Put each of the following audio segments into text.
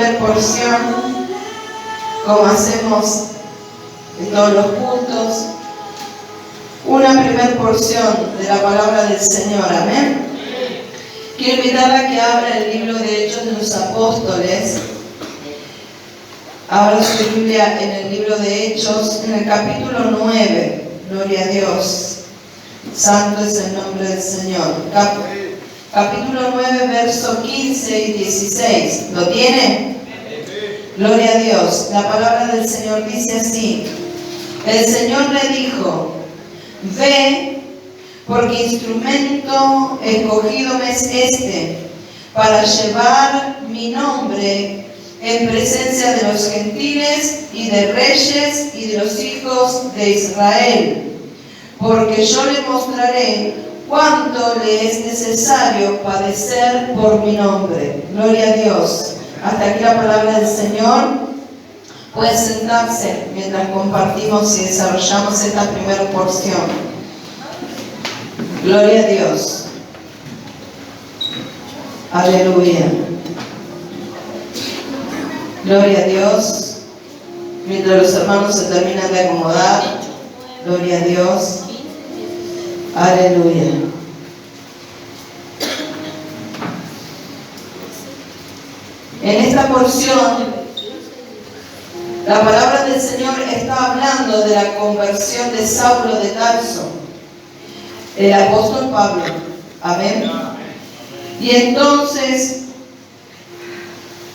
primera porción, como hacemos en todos los cultos, una primera porción de la palabra del Señor, amén. Quiero invitarla a que abra el libro de Hechos de los Apóstoles. Abra su Biblia en el libro de Hechos, en el capítulo 9. Gloria a Dios. Santo es el nombre del Señor. Capítulo 9, verso 15 y 16. ¿Lo tiene? Gloria a Dios. La palabra del Señor dice así. El Señor le dijo: ve, porque instrumento escogido me es este, para llevar mi nombre en presencia de los gentiles y de reyes y de los hijos de Israel, porque yo le mostraré cuánto le es necesario padecer por mi nombre. Gloria a Dios. Hasta aquí la palabra del Señor. Puede sentarse mientras compartimos y desarrollamos esta primera porción. Gloria a Dios. Aleluya. Gloria a Dios. Mientras los hermanos se terminan de acomodar. Gloria a Dios. Aleluya. En esta porción, la palabra del Señor está hablando de la conversión de Saulo de Tarso, el apóstol Pablo. Amén. Y entonces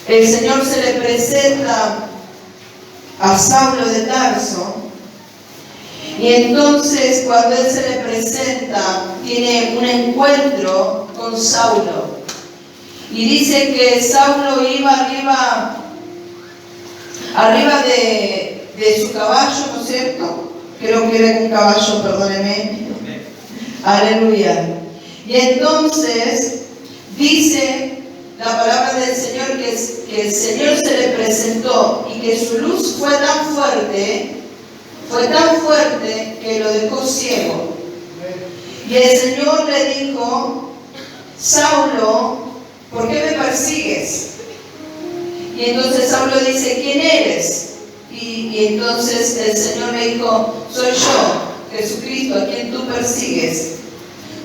el Señor se le presenta a Saulo de Tarso. Y entonces cuando Él se le presenta, tiene un encuentro con Saulo. Y dice que Saulo iba arriba de su caballo, ¿no es cierto? Creo que era un caballo, perdóneme. Aleluya. Y entonces dice la palabra del Señor que el Señor se le presentó y que su luz fue tan fuerte que lo dejó ciego. Y el Señor le dijo: Saulo, ¿por qué me persigues? Y entonces Saulo dice: ¿quién eres? Y entonces el Señor le dijo: soy yo, Jesucristo, a quien tú persigues.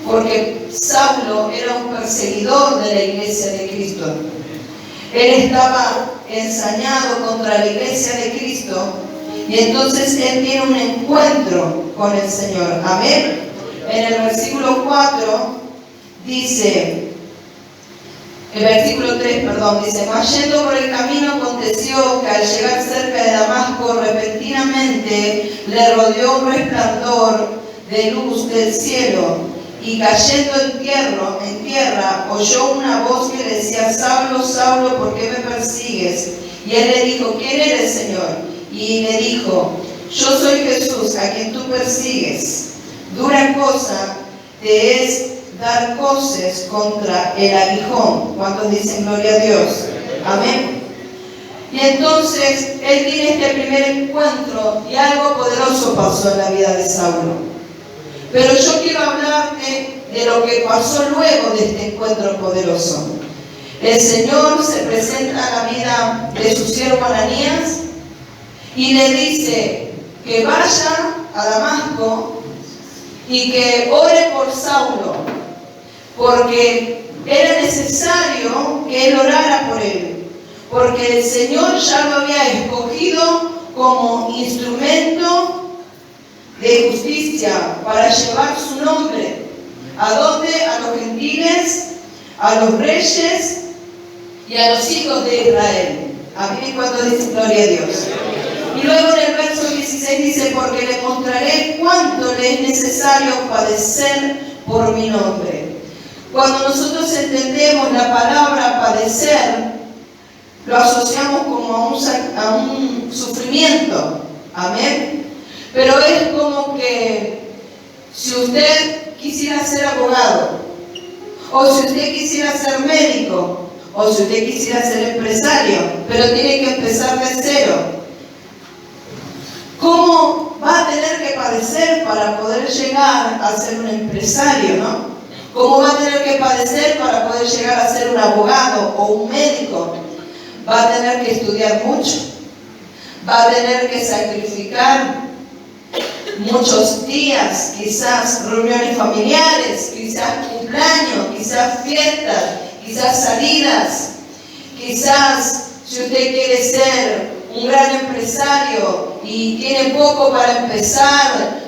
Porque Saulo era un perseguidor de la iglesia de Cristo. Él estaba ensañado contra la iglesia de Cristo. Y entonces él tiene un encuentro con el Señor. Amén. En el versículo 4 dice, el versículo 3, dice: mas yendo por el camino aconteció que al llegar cerca de Damasco, repentinamente le rodeó un resplandor de luz del cielo, y cayendo en tierra, oyó una voz que le decía: Saulo, Saulo, ¿por qué me persigues? Y él le dijo: ¿quién eres, Señor? Y le dijo: yo soy Jesús, a quien tú persigues. Dura cosa te es dar coces contra el aguijón. ¿Cuántos dicen gloria a Dios? Amén. Y entonces él tiene este primer encuentro y algo poderoso pasó en la vida de Saulo. Pero yo quiero hablarte de lo que pasó luego de este encuentro poderoso. El Señor se presenta a la vida de su siervo Ananías y le dice que vaya a Damasco y que ore por Saulo, porque era necesario que él orara por él, porque el Señor ya lo había escogido como instrumento de justicia para llevar su nombre. ¿A dónde? A los gentiles, a los reyes y a los hijos de Israel. Amén. Cuando dice gloria a Dios. Y luego en el verso 16 dice: porque le mostraré cuánto le es necesario padecer por mi nombre. Cuando nosotros entendemos la palabra padecer, lo asociamos como a un sufrimiento. Amén. Pero es como que si usted quisiera ser abogado, o si usted quisiera ser médico, o si usted quisiera ser empresario, pero tiene que empezar de cero. ¿Cómo va a tener que padecer para poder llegar a ser un empresario, no? ¿Cómo va a tener que padecer para poder llegar a ser un abogado o un médico? va a tener que estudiar mucho, va a tener que sacrificar muchos días, quizás reuniones familiares, quizás cumpleaños, quizás fiestas, quizás salidas, quizás si usted quiere ser un gran empresario y tiene poco para empezar,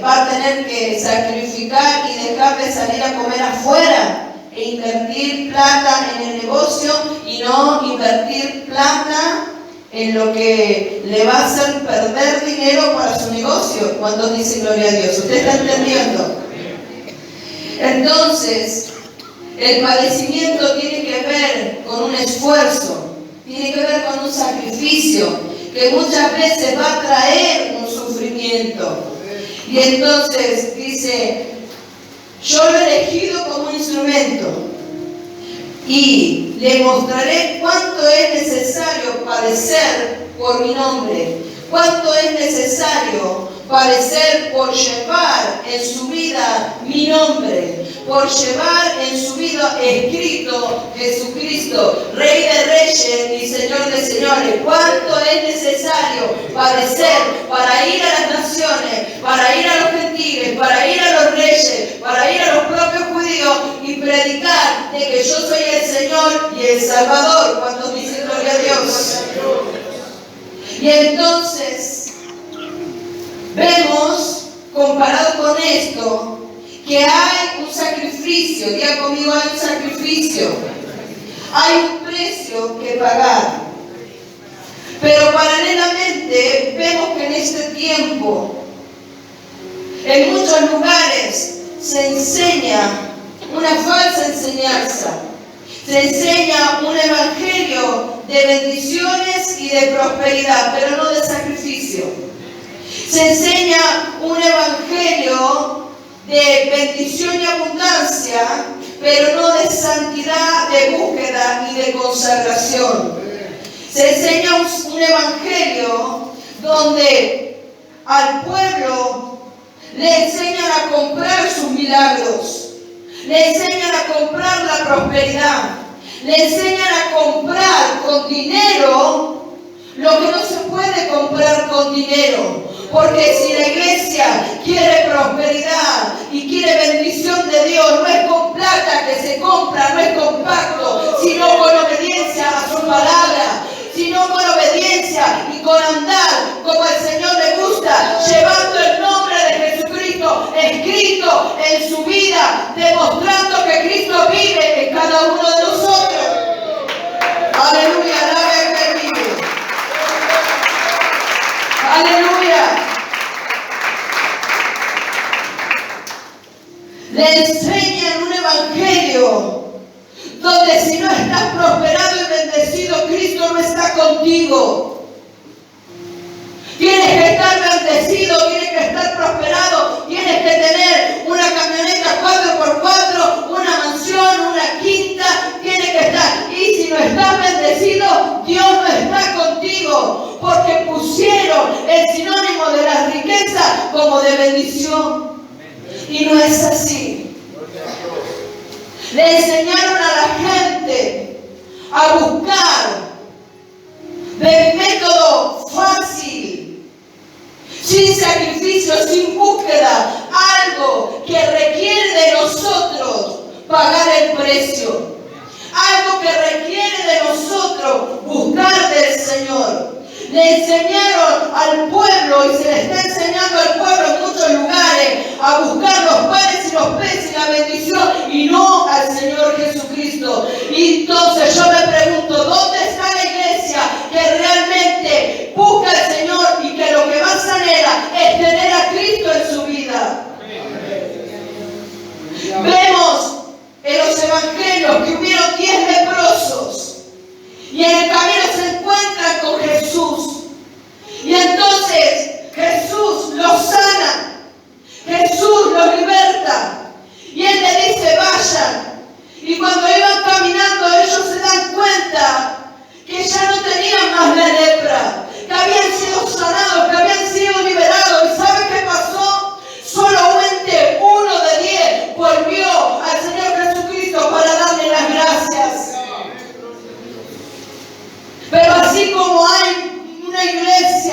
va a tener que sacrificar y dejar de salir a comer afuera e invertir plata en el negocio y no invertir plata en lo que le va a hacer perder dinero para su negocio. ¿Cuántos dicen gloria a Dios? ¿Usted está entendiendo? Entonces, el padecimiento tiene que ver con un esfuerzo, tiene que ver con un sacrificio que muchas veces va a traer un sufrimiento. Y entonces dice, yo lo he elegido como un instrumento y le mostraré cuánto es necesario padecer por mi nombre, cuánto es necesario padecer por llevar en su vida mi nombre, por llevar en su vida escrito Jesucristo, Rey de Reyes y Señor de Señores. Cuánto es necesario padecer para ir a las naciones, para ir a los gentiles, para ir a los reyes, para ir a los propios judíos y predicar de que yo soy el Señor y el Salvador. ¿Cuántos dicen gloria a Dios? Y entonces vemos, comparado con esto, que hay un sacrificio. Diga conmigo, hay un sacrificio. Hay un precio que pagar. Pero paralelamente vemos que en este tiempo, en muchos lugares, se enseña una falsa enseñanza. Se enseña un evangelio de bendiciones y de prosperidad, pero no de sacrificio. Se enseña un evangelio de bendición y abundancia, pero no de santidad, de búsqueda y de consagración. Se enseña un evangelio donde al pueblo le enseñan a comprar sus milagros, le enseñan a comprar la prosperidad, le enseñan a comprar con dinero lo que no se puede comprar con dinero. Porque si la iglesia quiere prosperidad y quiere bendición de Dios, no es con plata que se compra, no es con pacto, sino con obediencia a su palabra, sino con obediencia y con andar como al Señor le gusta, llevando el nombre de Jesucristo escrito en su vida, demostrando que Cristo vive en cada uno de nosotros. Aleluya, alabe al que vive. Aleluya. Le enseñan un evangelio donde si no estás prosperado y bendecido, Cristo no está contigo. Tienes que estar bendecido, tienes que estar prosperado, tienes que tener una camioneta 4x4, una mansión, una quinta, tienes que estar. Y si no estás bendecido, Dios no está contigo, porque pusieron el sinónimo de la riqueza como de bendición. Y no es así. Le enseñaron a la gente a buscar del método fácil, sin sacrificio, sin búsqueda, algo que requiere de nosotros pagar el precio, algo que requiere de nosotros buscar del Señor. Le enseñaron al pueblo, y se le está enseñando al pueblo en muchos lugares, a buscar los panes y los peces y la bendición, y no al Señor Jesucristo. Y entonces yo me pregunto, ¿dónde está la iglesia que realmente busca al Señor y que lo que más anhela es tener a Cristo en su vida? Vemos en los evangelios que hubieron 10 leprosos y en el camino se encuentran con Jesús, y entonces Jesús los sana, Jesús los liberta, y Él le dice vayan, y cuando iban caminando ellos se dan cuenta que ya no tenían más la lepra, que habían sido sanados, que habían sido liberados. ¿Y sabe qué pasó? Solamente 1 de 10 volvió al Señor Jesucristo para darle las gracias.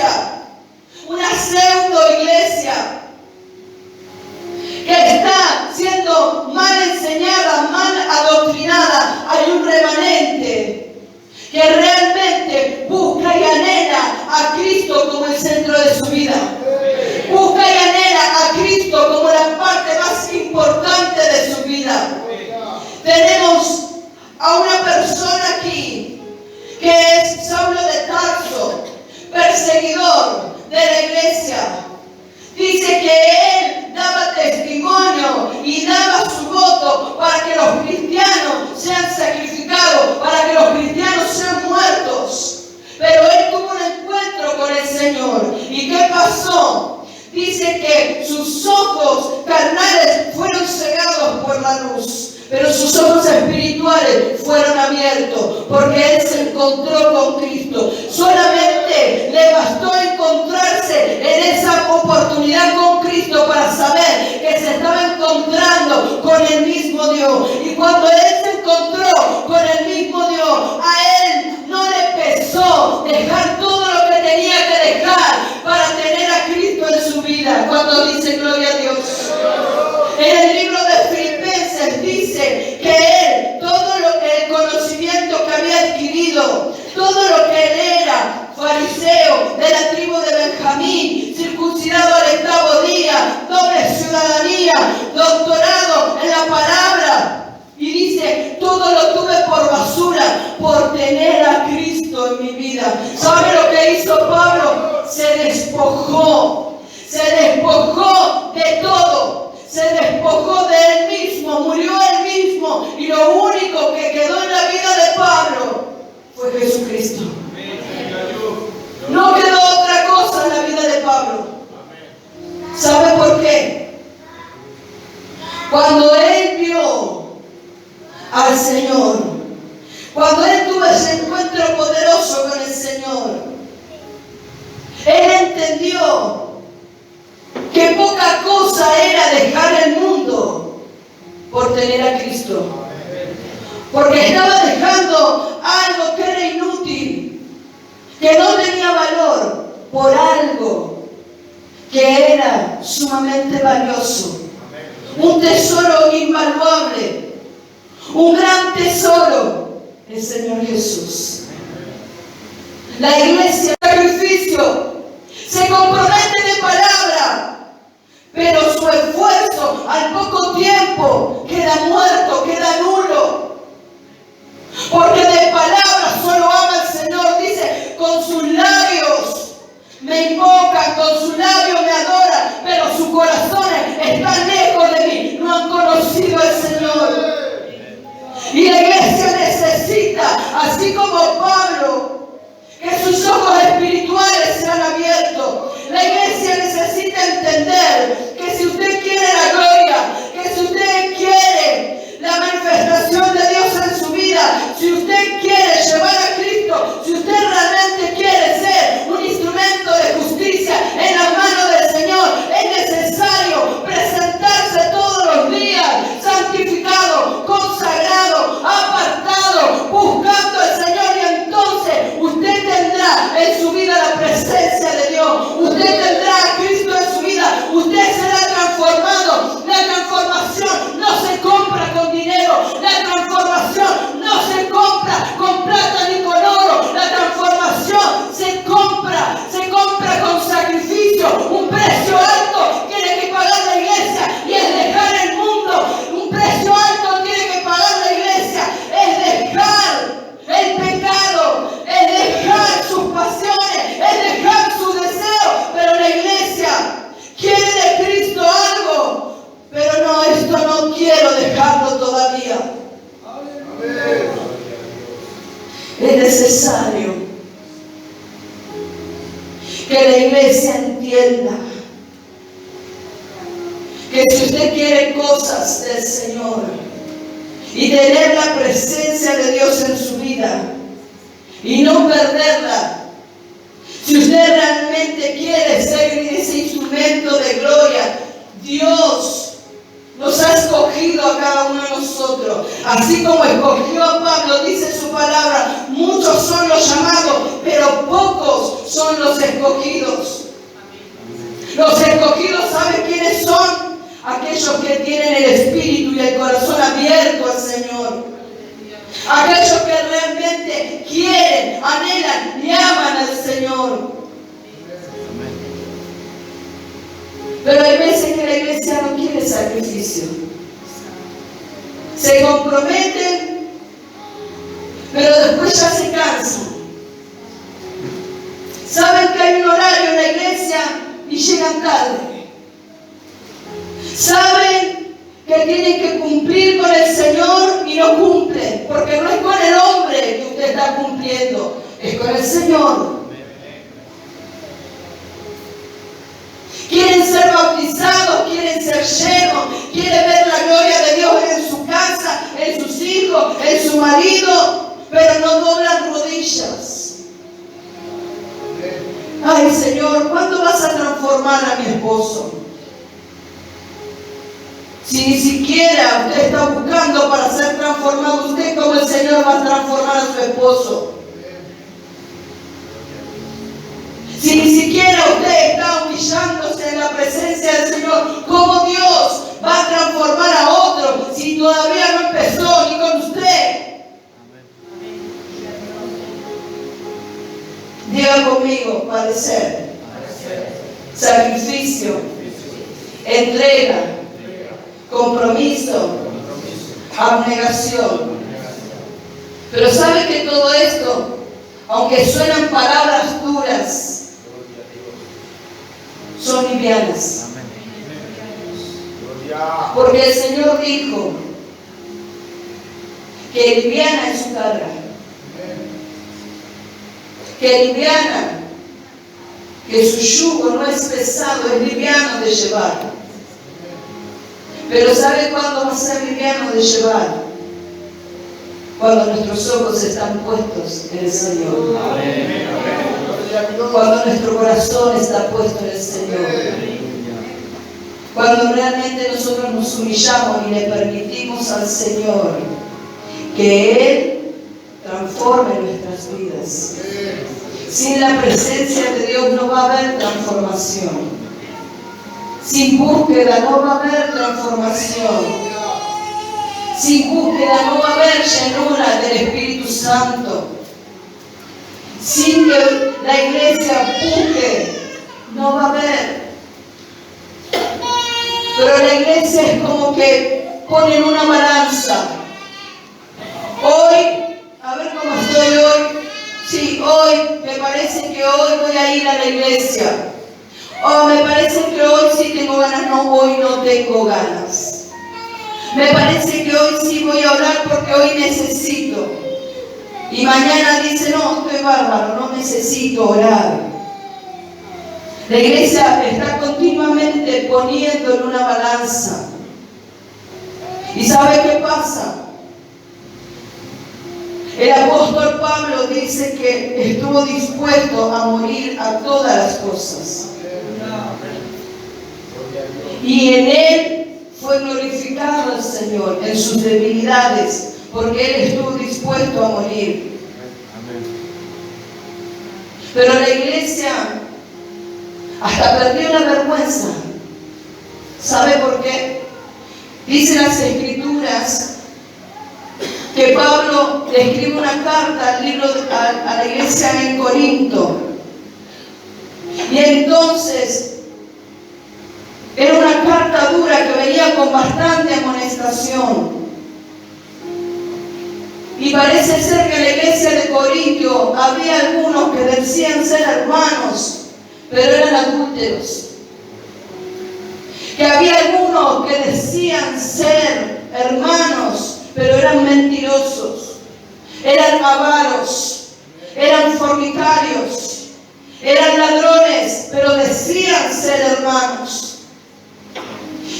iglesia, una pseudo iglesia, que está siendo mal enseñada, mal adoctrinada. Hay un remanente que realmente busca y anhela a Cristo como el centro de su vida. Busca y anhela a Cristo como la parte más importante de su vida. Tenemos a una persona aquí que es Saulo de Tarso, perseguidor de la iglesia. Dice que él daba testimonio y daba su voto para que los cristianos sean sacrificados, para que los cristianos sean muertos. Pero él tuvo un encuentro con el Señor. ¿Y qué pasó? Dice que sus ojos carnales fueron cegados por la luz, pero sus ojos espirituales fueron abiertos, porque él se encontró con Cristo. Solamente le bastó encontrarse en esa oportunidad con Cristo para saber que se estaba encontrando con el mismo Dios. Y cuando él se encontró con el mismo Dios, a él no le pesó dejar todo lo que tenía que dejar para tener a Cristo en su vida. Cuando dice gloria a Dios. En el libro de Filipenses dice que él, todo el conocimiento que había adquirido, todo lo que él era, fariseo de la tribu de Benjamín, circuncidado al 8º día, doble ciudadanía, doctorado en la palabra, y dice, todo lo tuve por basura, por tener a Cristo en mi vida. ¿Sabe lo que hizo Pablo? Se despojó de todo. Se despojó de él mismo, murió él mismo, y lo único que quedó en la vida de Pablo fue Jesucristo. No quedó otra cosa en la vida de Pablo. ¿Sabe por qué? Cuando él vio al Señor, cuando él tuvo ese encuentro poderoso con el Señor, él entendió que poca cosa era dejar el mundo por tener a Cristo. Porque estaba dejando algo que era inútil, que no tenía valor, por algo que era sumamente valioso. Un tesoro invaluable, un gran tesoro, el Señor Jesús. La iglesia, sacrificio, se compromete de palabra, pero su esfuerzo al poco tiempo queda muerto, queda nulo. Porque de palabra solo ama el Señor. Dice, con sus labios me invocan, con sus labios me adoran, pero sus corazones están lejos de mí, no han conocido al Señor. Y la iglesia necesita, así como Pablo, que sus ojos espirituales sean abiertos. La iglesia necesita entender que si usted quiere la gloria, que si usted quiere la manifestación de Dios en su vida, si usted quiere llevar a Cristo, si usted realmente quiere ser un instrumento de justicia en las manos del Señor, es necesario presentarse todos los días santificado, consagrado, apartado, buscando al Señor, y entonces usted tendrá en su vida la presencia de Dios. Usted tendrá a Cristo en su vida. Usted será transformado. La transformación no se compra con dinero. La transformación no se compra con plata ni con oro. La transformación se compra con sacrificio. Un precio alto tiene que pagar la iglesia, y es dejar el mundo. Un precio alto tiene que pagar la iglesia, es dejar el pecado, es dejar sus pasiones, es dejar sus deseos. Pero la iglesia quiere de Cristo algo, pero no, esto no quiero dejarlo todavía. Es necesario que la iglesia entienda que si usted quiere cosas del Señor y tener la presencia de Dios en su vida y no perderla, si usted realmente quiere ser ese instrumento de gloria, Dios nos ha escogido a cada uno de nosotros. Así como escogió a Pablo, dice su palabra, muchos son los llamados, pero pocos son los escogidos. Los escogidos, ¿saben quiénes son? Aquellos que tienen el espíritu y el corazón abierto al Señor. Aquellos que realmente quieren, anhelan y aman al Señor. Pero hay veces que la iglesia no quiere sacrificio. Se comprometen, pero después ya se cansan. Saben que hay un horario en la iglesia y llegan tarde. Saben que tienen que cumplir con el Señor y no cumplen, porque no es con el hombre que usted está cumpliendo, es con el Señor. Quieren ser bautizados, quieren ser llenos, quieren ver la gloria de Dios en su casa, en sus hijos, en su marido, pero no doblan rodillas. Ay, Señor, ¿cuándo vas a transformar a mi esposo? Si ni siquiera usted está buscando para ser transformado, usted como el Señor va a transformar a su esposo. Si ni siquiera usted está humillándose en la presencia del Señor, ¿cómo Dios va a transformar a otro si todavía no empezó ni con usted? Diga conmigo, padecer, sacrificio, entrega, compromiso, abnegación. Pero ¿sabe que todo esto, aunque suenan palabras duras, son livianas? Porque el Señor dijo que liviana es su carga, que liviana, que su yugo no es pesado, es liviano de llevar. Pero ¿sabe cuándo va a ser liviano de llevar? Cuando nuestros ojos están puestos en el Señor. Cuando nuestro corazón está puesto en el Señor. Cuando realmente nosotros nos humillamos y le permitimos al Señor que Él transforme nuestras vidas. Sin la presencia de Dios no va a haber transformación. Sin búsqueda no va a haber transformación. Sin búsqueda no va a haber llenura del Espíritu Santo. Sin que la iglesia busque, no va a haber. Pero la iglesia es como que ponen una balanza. Hoy, a ver cómo estoy hoy. Sí, hoy, me parece que hoy voy a ir a la iglesia. Oh, me parece que hoy sí tengo ganas. No, hoy no tengo ganas. Me parece que hoy sí voy a orar porque hoy necesito. Y mañana dice, no, estoy bárbaro, no necesito orar. La iglesia está continuamente poniendo en una balanza. ¿Y sabe qué pasa? El apóstol Pablo dice que estuvo dispuesto a morir a todas las cosas. Y en Él fue glorificado el Señor, en sus debilidades, porque Él estuvo dispuesto a morir. Pero la iglesia hasta perdió la vergüenza. ¿Sabe por qué? Dice las Escrituras que Pablo le escribe una carta a la iglesia en Corinto. Y entonces era una carta dura que venía con bastante amonestación. Y parece ser que en la iglesia de Corintio había algunos que decían ser hermanos, pero eran adúlteros. Que había algunos que decían ser hermanos, pero eran mentirosos. Eran avaros, eran fornicarios, eran ladrones, pero decían ser hermanos.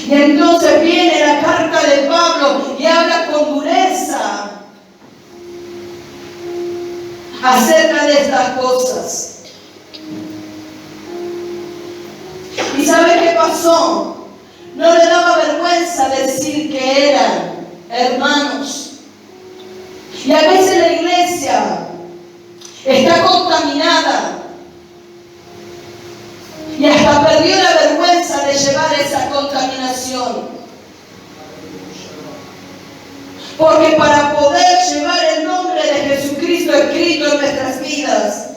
Y entonces viene la carta de Pablo y habla con dureza acerca de estas cosas. ¿Y sabe qué pasó? No le daba vergüenza decir que eran hermanos. Y a veces la iglesia está contaminada hasta perdió la vergüenza de llevar esa contaminación. Porque para poder llevar el nombre de Jesucristo escrito en nuestras vidas,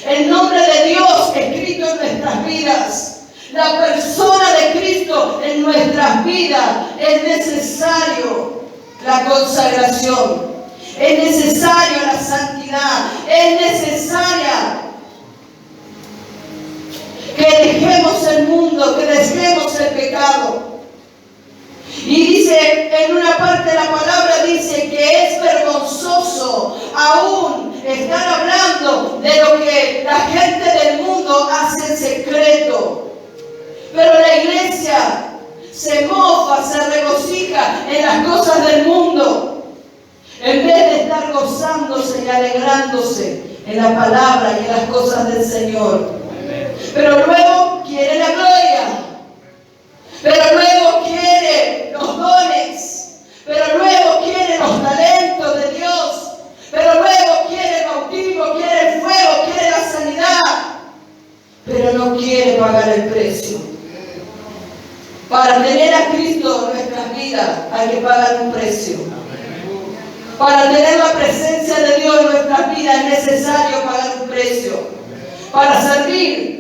el nombre de Dios escrito en nuestras vidas, la persona de Cristo en nuestras vidas, es necesario la consagración, es necesario la santidad, es necesaria que dejemos el mundo, que dejemos el pecado. Y dice, en una parte de la palabra dice que es vergonzoso aún estar hablando de lo que la gente del mundo hace en secreto. Pero la iglesia se mofa, se regocija en las cosas del mundo, en vez de estar gozándose y alegrándose en la palabra y en las cosas del Señor. Pero luego quiere la gloria, pero luego quiere los dones, pero luego quiere los talentos de Dios, pero luego quiere el bautismo, quiere el fuego, quiere la sanidad, pero no quiere pagar el precio. Para tener a Cristo en nuestras vidas hay que pagar un precio. Para tener la presencia de Dios en nuestras vidas es necesario pagar un precio. Para servir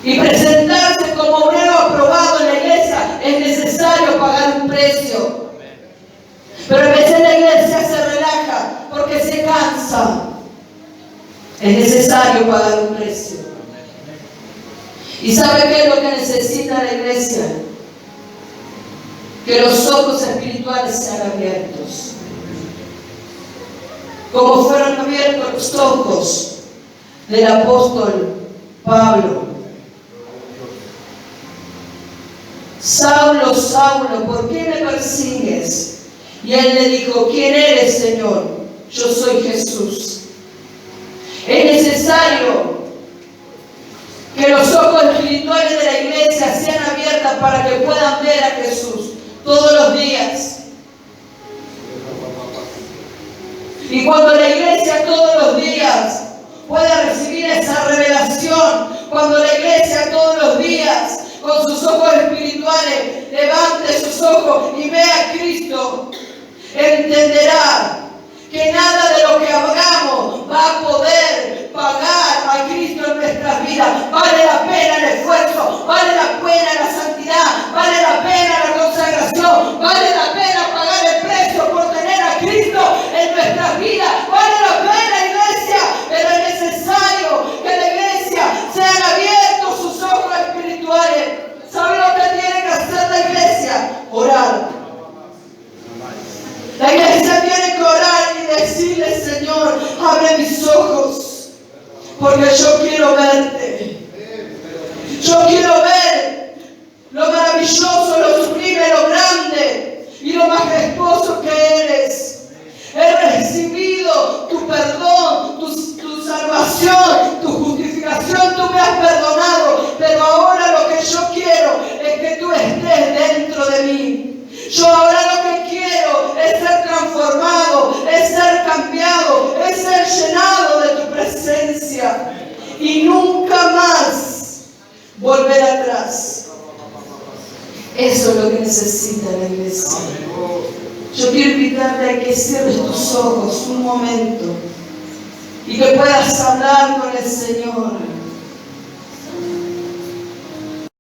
y presentarse como obrero aprobado en la iglesia es necesario pagar un precio. Pero a veces la iglesia se relaja porque se cansa. Es necesario pagar un precio. ¿Y sabe qué es lo que necesita la iglesia? Que los ojos espirituales sean abiertos. Como fueron abiertos los ojos del apóstol Pablo. Saulo, Saulo, ¿por qué me persigues? Y él le dijo, ¿quién eres, Señor? Yo soy Jesús. Es necesario que los ojos espirituales de la iglesia sean abiertas para que puedan ver a Jesús todos los días. Y cuando la iglesia todos los días pueda recibir esa revelación, cuando la iglesia todos los días con sus ojos espirituales levante sus ojos y vea a Cristo, entenderá que nada de lo que hagamos va a poder pagar a Cristo en nuestras vidas. Vale la pena el esfuerzo, vale la pena la santidad, vale la pena la consagración, vale la pena pagar el precio por tener a Cristo en nuestras vidas. Vale la pena, iglesia, pero es necesario que la iglesia sean abiertos sus ojos espirituales. ¿Sabe lo que tiene que hacer la iglesia? Orar. La iglesia tiene que orar y decirle, Señor, abre mis ojos, porque yo quiero verte. Yo quiero ver lo maravilloso, lo sublime, lo grande y lo majestuoso que eres. He recibido tu perdón, tu salvación, tu justificación, tú me has perdonado, pero ahora lo que yo quiero es que tú estés dentro de mí. Yo ahora lo que quiero es ser transformado, es ser cambiado, es ser llenado de tu presencia y nunca más volver atrás. Eso es lo que necesita la iglesia. Yo quiero invitarte a que cierres tus ojos un momento y que puedas hablar con el Señor.